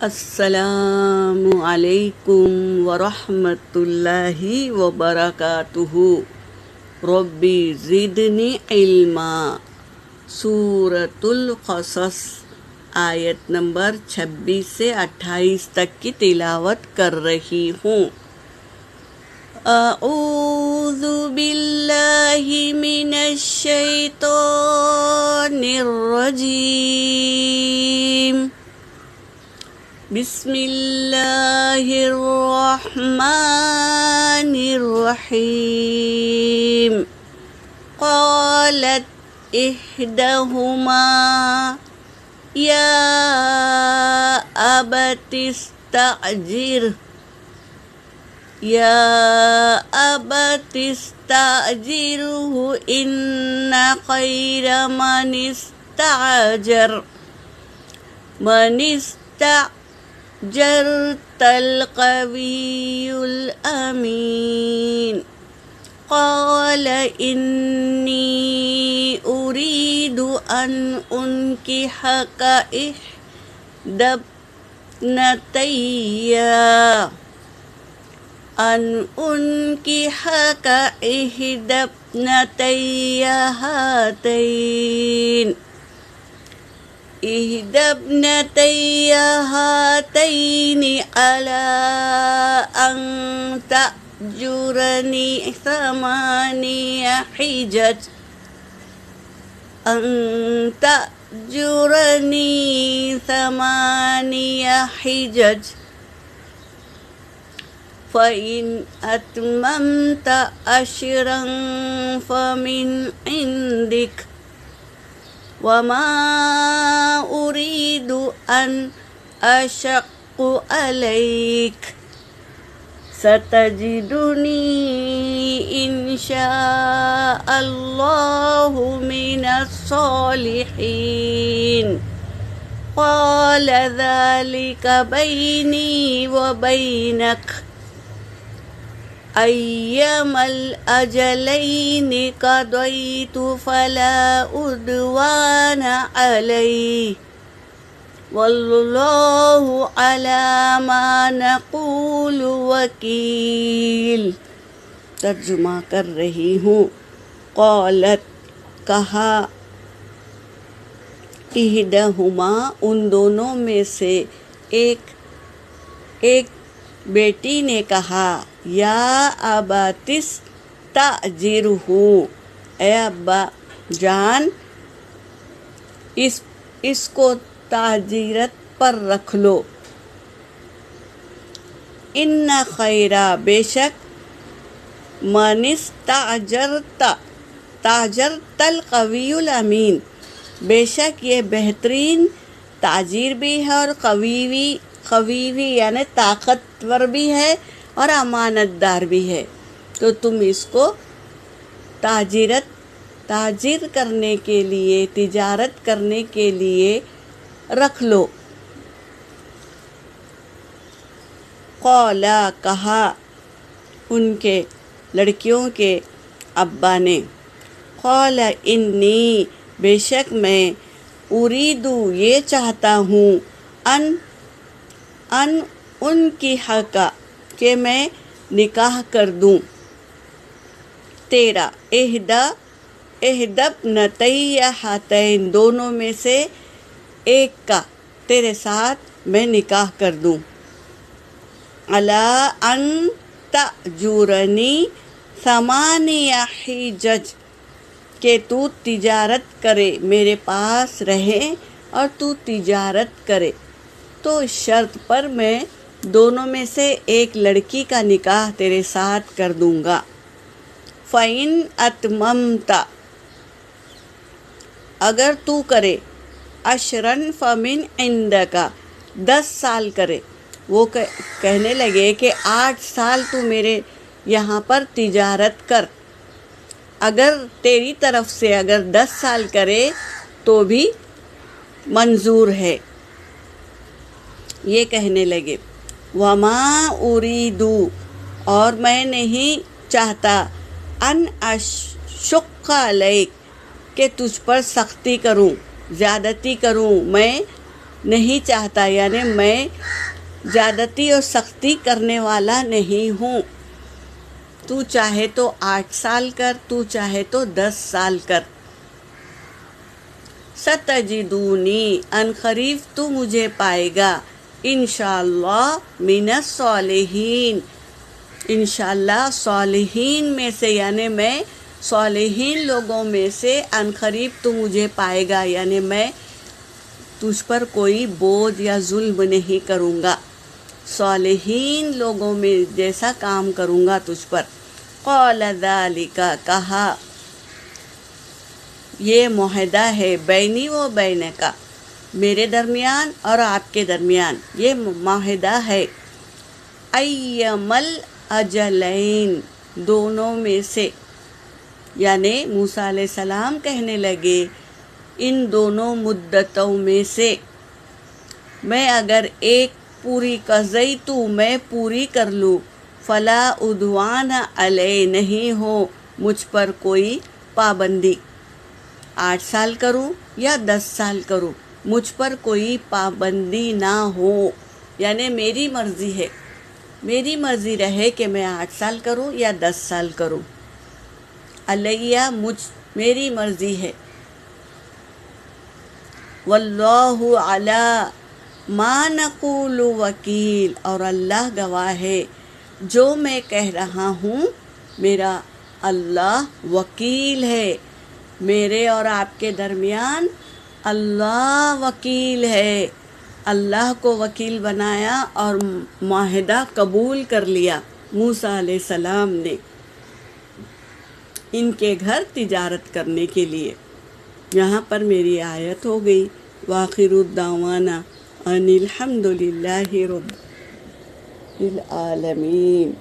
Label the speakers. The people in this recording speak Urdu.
Speaker 1: السلام علیکم ورحمۃ اللہ وبرکاتہ۔ ربی زدنی علما۔ سورۃ القصص آیت نمبر 26 سے 28 تک کی تلاوت کر رہی ہوں۔ اعوذ باللہ من الشیطان الرجیم۔ بسم اللہ الرحمن الرحیم۔ قالت احدہما یا ابت استأجرہ ان خیر من استأجرت القوی الامین۔ قال انی اريد ان انکحک احدی ابنتي هاتين على أن تأجرني ثماني حجج فإن أتممت عشرا فمن عندك وما أريد أن أشق عليك ستجدني إن شاء الله من الصالحين۔ قال ذلك بيني وبينك أيما الأجلين قضيت فلا عدوان علي والله على ما نقول وكيل۔ ترجمہ کر رہی ہوں۔ قالت کہا، احدہما ان دونوں میں سے ایک بیٹی نے کہا، یا ابت استأجرہ، اے ابا جان اس کو تاجرت پر رکھ لو۔ ان خیرا، بے شک، من استأجرت القوی الامین، بے شک یہ بہترین تاجر بھی ہے اور قوی بھی یعنی طاقتور بھی ہے اور امانت دار بھی ہے، تو تم اس کو تاجر کرنے کے لیے، تجارت کرنے کے لیے رکھ لو۔ قالا، کہا ان کے لڑکیوں کے ابا نے، قال انی، بے شک میں، اریدو، یہ چاہتا ہوں، ان کی حق، کہ میں نکاح کر دوں، تیرا، احدی ہاتین، دونوں میں سے ایک کا تیرے ساتھ میں نکاح کر دوں، علی ان تأجرنی ثماني حجج، کہ تو تجارت کرے، میرے پاس رہے اور تو تجارت کرے، تو اس شرط پر میں دونوں میں سے ایک لڑکی کا نکاح تیرے ساتھ کر دوں گا۔ فَإِنْ أَتْمَمْتَ، اگر تو کرے، عشراً فَمِنْ عِنْدَكَ، 10 سال کرے، وہ کہنے لگے کہ 8 سال تو میرے یہاں پر تجارت کر، اگر تیری طرف سے اگر 10 سال کرے تو بھی منظور ہے۔ یہ کہنے لگے، وما اریدو، اور میں نہیں چاہتا، ان اشق علیک، کہ تجھ پر سختی کروں، زیادتی کروں، میں نہیں چاہتا، یعنی میں زیادتی اور سختی کرنے والا نہیں ہوں۔ تو چاہے تو 8 سال کر، تو چاہے تو 10 سال کر۔ ستجدونی، ان قریب تو مجھے پائے گا، انشاءاللہ من الصالحین، انشاءاللہ صالحین میں سے، یعنی میں صالحین لوگوں میں سے ان قریب تو مجھے پائے گا، یعنی میں تجھ پر کوئی بوجھ یا ظلم نہیں کروں گا، صالحین لوگوں میں جیسا کام کروں گا تجھ پر۔ قال ذالک، کہا یہ معاہدہ ہے، بینی و بینکا، میرے درمیان اور آپ کے درمیان یہ معاہدہ ہے، ایم الاجلین، دونوں میں سے، یعنی موسیٰ علیہ السلام کہنے لگے ان دونوں مدتوں میں سے میں اگر ایک پوری قضی تو میں پوری کر لوں، فلا عدوان علیہ، نہیں ہو مجھ پر کوئی پابندی، 8 سال کروں یا 10 سال کروں مجھ پر کوئی پابندی نہ ہو، یعنی میری مرضی ہے، میری مرضی رہے کہ میں 8 سال کروں یا 10 سال کروں، علیہ میری مرضی ہے، واللہ علی ما نقول وکیل، اور اللہ گواہ ہے جو میں کہہ رہا ہوں، میرا اللہ وکیل ہے، میرے اور آپ کے درمیان اللہ وکیل ہے، اللہ کو وکیل بنایا اور معاہدہ قبول کر لیا موسیٰ علیہ السلام نے ان کے گھر تجارت کرنے کے لیے۔ یہاں پر میری آیت ہو گئی، وآخر الدعوانا ان الحمد للہ رب العالمین۔